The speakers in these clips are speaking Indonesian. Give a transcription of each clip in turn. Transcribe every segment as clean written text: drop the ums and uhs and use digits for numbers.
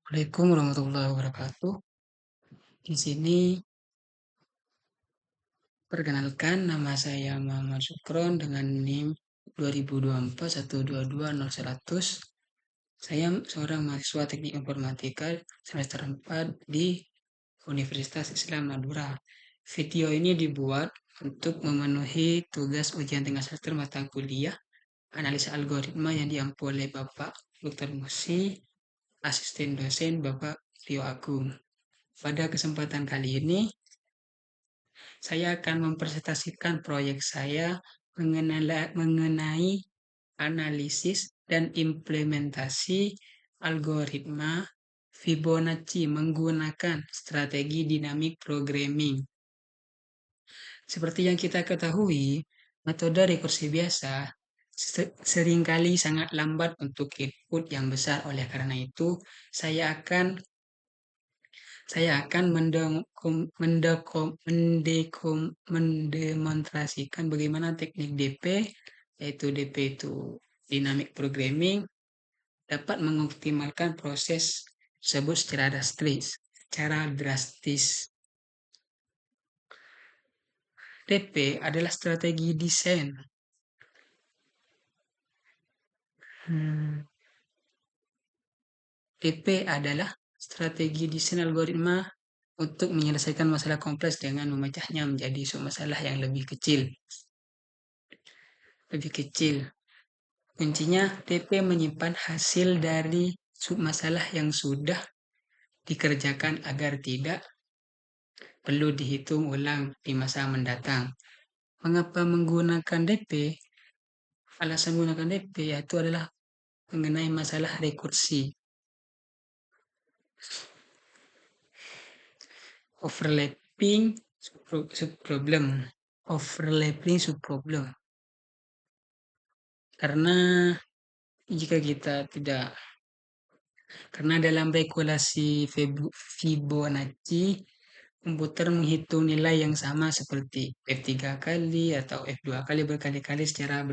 Assalamualaikum warahmatullahi wabarakatuh. Di sini perkenalkan nama saya Muhammad Sukron dengan NIM 2024 Saya seorang mahasiswa Teknik Informatika semester 4 di Universitas Islam Madura. Video ini dibuat untuk memenuhi tugas ujian tengah semester mata kuliah analisa algoritma yang diampu oleh Bapak Dr. Musi, asisten dosen Bapak Rio Agung. Pada kesempatan kali ini, saya akan mempresentasikan proyek saya mengenai analisis dan implementasi algoritma Fibonacci menggunakan strategi dynamic programming. Seperti yang kita ketahui, metode rekursi biasa seringkali sangat lambat untuk input yang besar. Oleh karena itu, saya akan mendemonstrasikan bagaimana teknik DP, yaitu DP itu Dynamic Programming, dapat mengoptimalkan proses tersebut secara drastis. DP adalah strategi desain. DP adalah strategi desain algoritma untuk menyelesaikan masalah kompleks dengan memecahnya menjadi submasalah yang lebih kecil. Kuncinya, DP menyimpan hasil dari submasalah yang sudah dikerjakan agar tidak perlu dihitung ulang di masa mendatang. Mengapa menggunakan DP? Alasan menggunakan DP yaitu adalah mengenai masalah rekursi. Overlapping subproblem. Karena jika kita tidak Karena dalam regulasi Fibonacci, komputer menghitung nilai yang sama seperti F3 kali atau F2 kali berkali-kali secara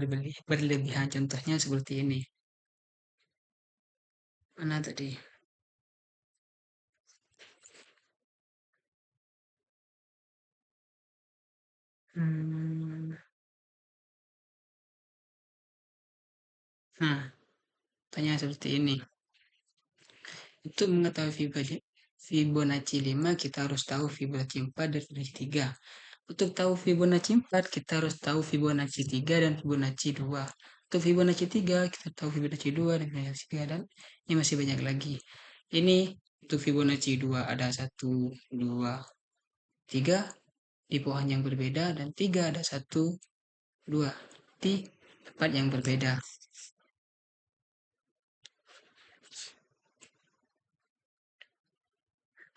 berlebihan. Contohnya seperti ini. Mana tadi? Nah, tanya seperti ini. Untuk mengetahui Fibonacci 5, kita harus tahu Fibonacci 4 dan Fibonacci 3. Untuk tahu Fibonacci 4, kita harus tahu Fibonacci 3 dan Fibonacci 2. Untuk Fibonacci 3, kita tahu Fibonacci 2 dan Fibonacci 3, dan ini masih banyak lagi. Ini untuk Fibonacci 2 ada 1, 2, 3 di pohon yang berbeda, dan 3 ada 1, 2 di tempat yang berbeda.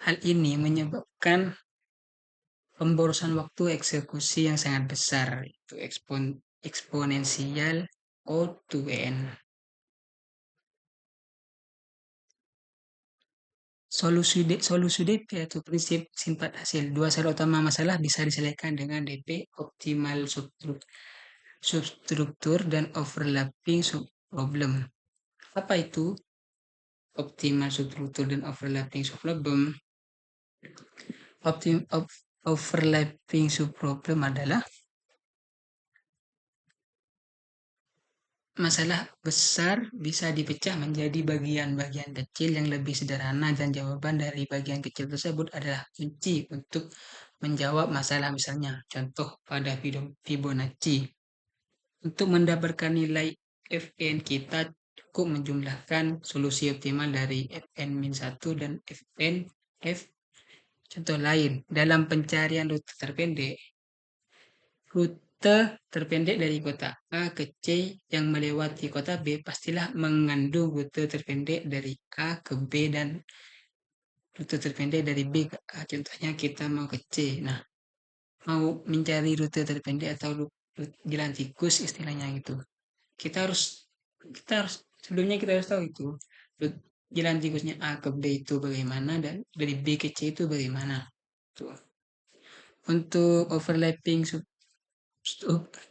Hal ini menyebabkan pemborosan waktu eksekusi yang sangat besar, itu eksponensial O2n. Solusi DP atau prinsip simpan hasil. Dua syarat utama masalah bisa diselesaikan dengan DP, optimal substruktur dan overlapping subproblem. Apa itu optimal substruktur dan overlapping subproblem? Overlapping subproblem adalah masalah besar bisa dipecah menjadi bagian-bagian kecil yang lebih sederhana, dan jawaban dari bagian kecil tersebut adalah kunci untuk menjawab masalah. Misalnya, contoh pada Fibonacci. Untuk mendapatkan nilai Fn, kita cukup menjumlahkan solusi optimal dari Fn-1 dan F. Contoh lain, dalam pencarian rute terpendek, rute terpendek dari kota A ke C yang melewati kota B pastilah mengandung rute terpendek dari A ke B dan rute terpendek dari B ke A. Contohnya kita mau ke C. Nah, mau mencari rute terpendek atau jalan tikus istilahnya gitu. Sebelumnya kita harus tahu itu jalan tikusnya A ke B itu bagaimana, dan dari B ke C itu bagaimana. Tuh. Untuk overlapping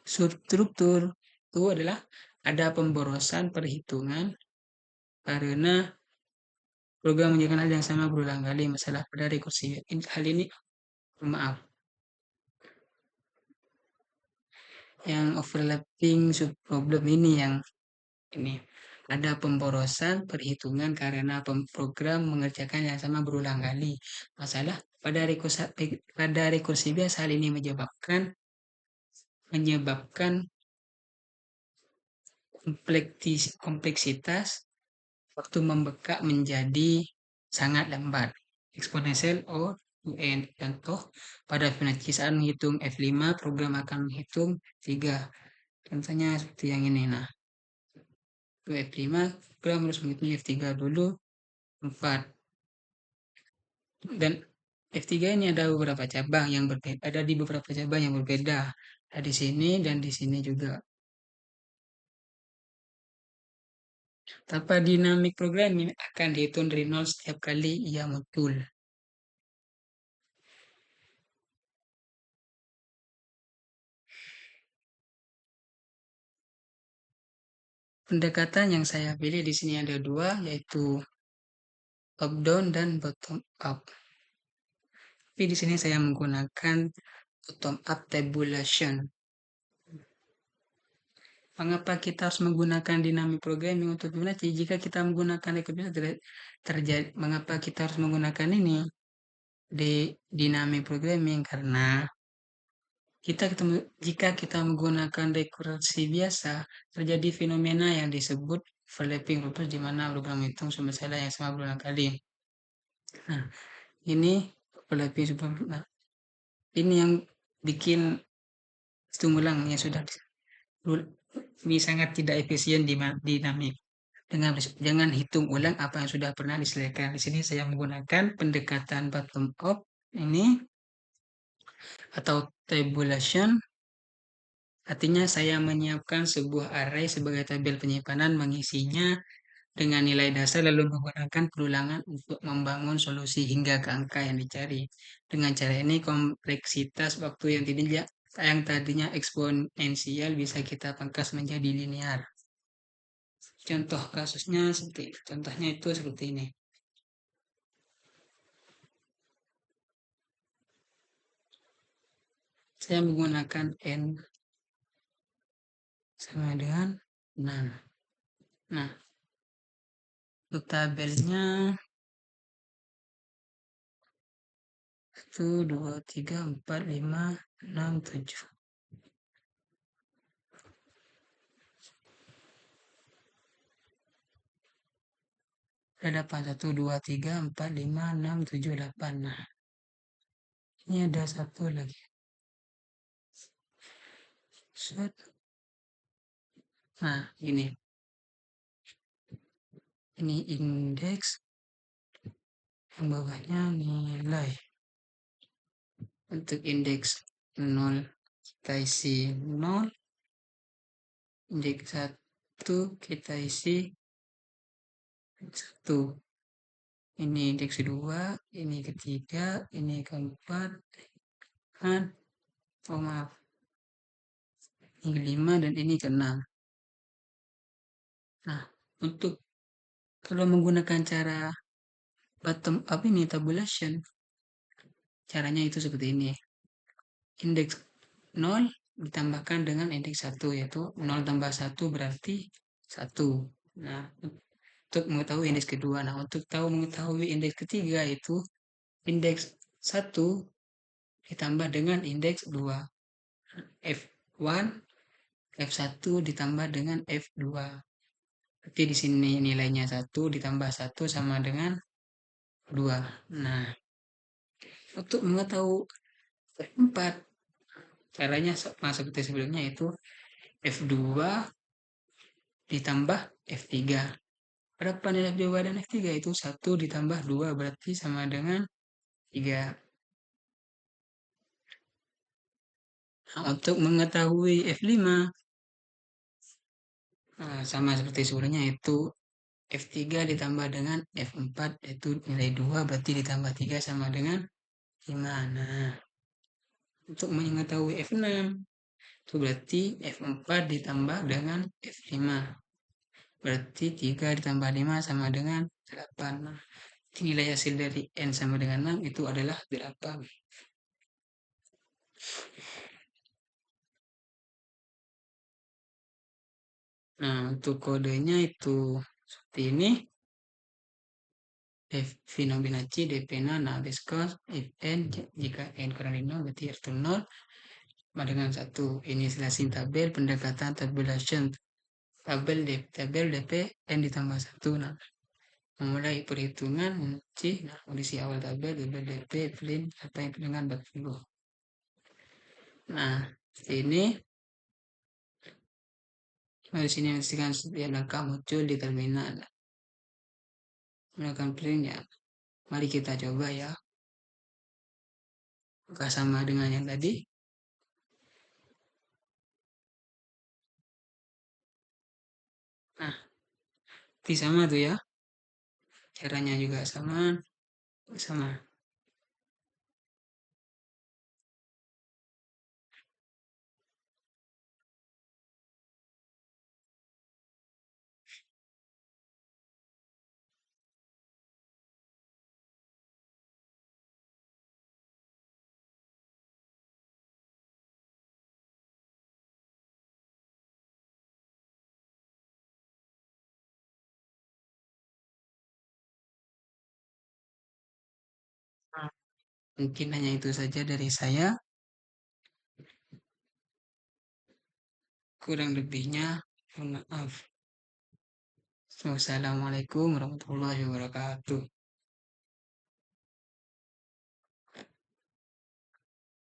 substruktur itu adalah ada pemborosan perhitungan karena program mengerjakan hal yang sama berulang kali, masalah pada rekursi. Hal ini, maaf, yang overlapping subproblem ini yang ini. Ada pemborosan perhitungan karena program mengerjakan yang sama berulang kali. Masalah pada rekursi biasa hal ini menyebabkan kompleksitas waktu membekak menjadi sangat lambat. Eksponensial O UN. Contoh, pada Fibonacci saat menghitung F5, program akan menghitung 3. Contohnya seperti yang ini. Nah, F5, program harus menghitung F3 dulu, 4. Dan F3 ini ada beberapa cabang yang berbeda, ada di beberapa cabang yang berbeda. Ada di sini dan di sini juga. Tanpa dinamik programming akan dihitung dari nol setiap kali ia muncul. Pendekatan yang saya pilih di sini ada dua, yaitu top down dan bottom up. Tapi di sini saya menggunakan bottom up tabulation. Mengapa kita harus menggunakan dynamic programming untuk Fibonacci? Jika kita menggunakan rekor biasa terjadi, mengapa kita harus menggunakan ini di dynamic programming? Karena jika kita menggunakan rekursi biasa, terjadi fenomena yang disebut overlapping rupes di mana program hitung sumber salah yang sama berulang kali. Nah, ini overlapping super. Nah, ini yang bikin hitung ulang yang sudah ini sangat tidak efisien di dinamik. Jangan hitung ulang apa yang sudah pernah diselesaikan. Di sini saya menggunakan pendekatan bottom up ini atau tabulation. Artinya saya menyiapkan sebuah array sebagai tabel penyimpanan, mengisinya dengan nilai dasar lalu menggunakan perulangan untuk membangun solusi hingga ke angka yang dicari. Dengan cara ini kompleksitas waktu yang tadinya eksponensial bisa kita pangkas menjadi linear. Contoh kasusnya contohnya itu seperti ini. Saya menggunakan n sama dengan 6. Nah, untuk tabelnya 1, 2, 3, 4, 5, 6, 7. Ada 1, 2, 3, 4, 5, 6, 7, 8. Nah, ini ada satu lagi. Set. Nah, ini indeks, yang bawahnya nilai. Untuk indeks 0 kita isi 0, indeks 1 kita isi 1. Ini indeks 2, ini ketiga, ini keempat, kan? Oh maaf, ini 5 dan ini ke-6. Nah, untuk kalau menggunakan cara bottom up ini tabulation, caranya itu seperti ini. Indeks 0 ditambahkan dengan indeks 1, yaitu 0 tambah 1 berarti 1. Nah, untuk mengetahui indeks kedua. Nah, untuk mengetahui indeks ketiga itu indeks 1 ditambah dengan indeks 2. F1, F1 ditambah dengan F2. Berarti di sini nilainya 1 ditambah 1 sama dengan 2. Nah, untuk mengetahui F4, caranya seperti sebelumnya, itu F2 ditambah F3. Berapa nilai F2 dan F3? Itu 1 ditambah 2 berarti sama dengan 3. Nah, untuk mengetahui F5, sama seperti sebelumnya, itu F3 ditambah dengan F4, yaitu nilai 2 berarti ditambah 3 sama dengan 5. Nah, untuk mengetahui F6, itu berarti F4 ditambah dengan F5. Berarti 3 ditambah 5 sama dengan 8. Nah, nilai hasil dari N sama dengan 6 itu adalah 8. Nah, untuk kodenya itu seperti ini. Fibonacci dp0. Nah, discuss if n jika n kurang dari 0 berarti r itu 0 sama dengan 1. Ini selesin tabel pendekatan tabulation tabel dp n ditambah 1. Nah, memulai perhitungan C. Nah, kondisi awal tabel dp print apa yang dengan 40. Nah, ini di sini memastikan setiap langkah muncul di terminal. Melakukan print ya. Mari kita coba ya. Apakah sama dengan yang tadi? Nah, ini sama tuh ya. Caranya juga sama. Sama. Nah, mungkin hanya itu saja dari saya. Kurang lebihnya, mohon maaf. Wassalamualaikum warahmatullahi wabarakatuh.